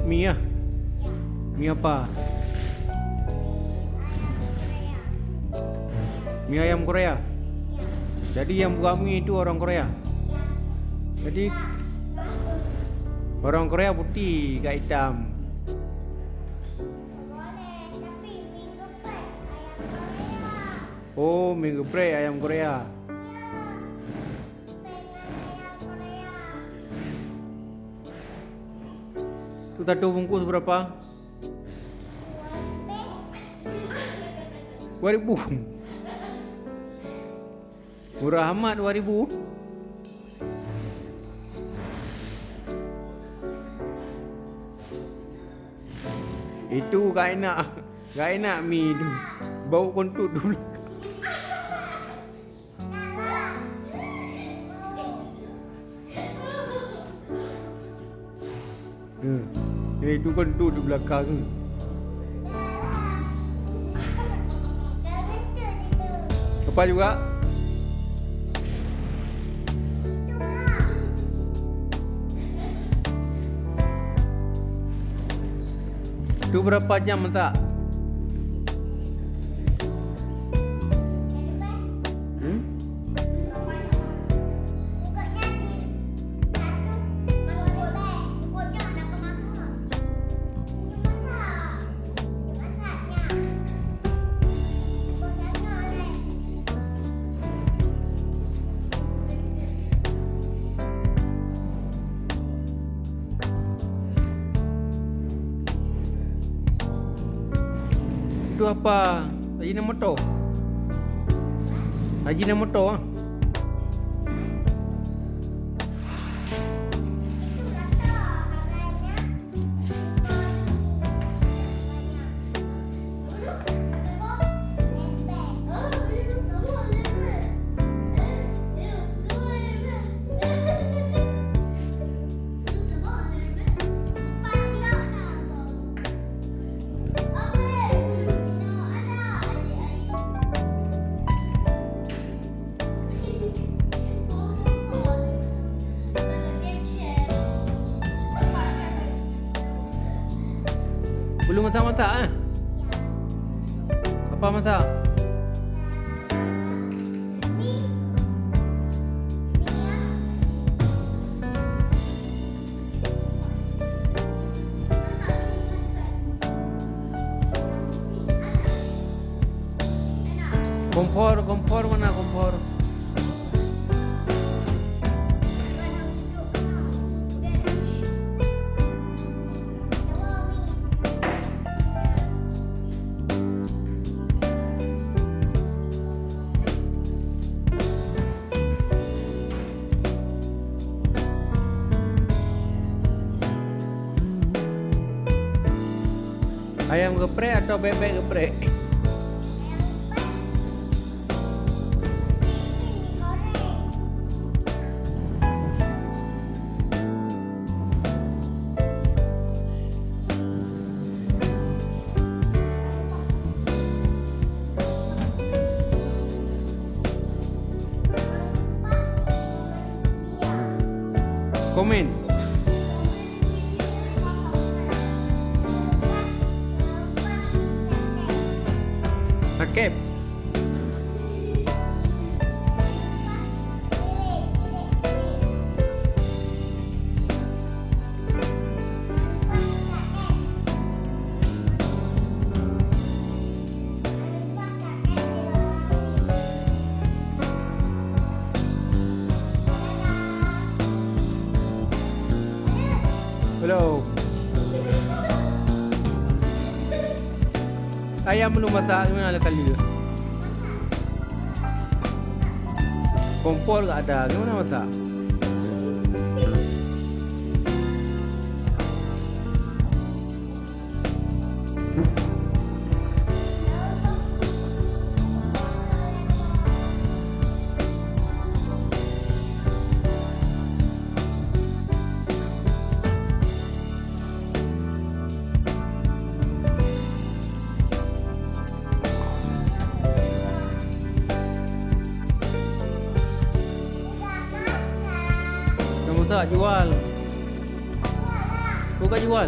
mie lah. Mie apa? Mie ayam Korea. Jadi yang buat mie itu orang Korea. Jadi orang Korea putih, gak hitam. Oh, mie geprek ayam Korea. Itu satu bungkus berapa? 2.000. Murah amat 2.000. Itu gak enak mie itu. Bau kentut dulu. Itu kentut di belakang. Apa juga? Itu berapa jam tak? Itu apa? Ajinomoto. Ajinomoto ah. Belum masak-masak eh? Apa masak? Kompor mana kompor? Ayam geprek atau bebek geprek? Komen. Sakit. Hello. Ayam belum masak, gimana ada kali dia? Kompor tak ada, gimana masak? Tak jual. Kau tak jual?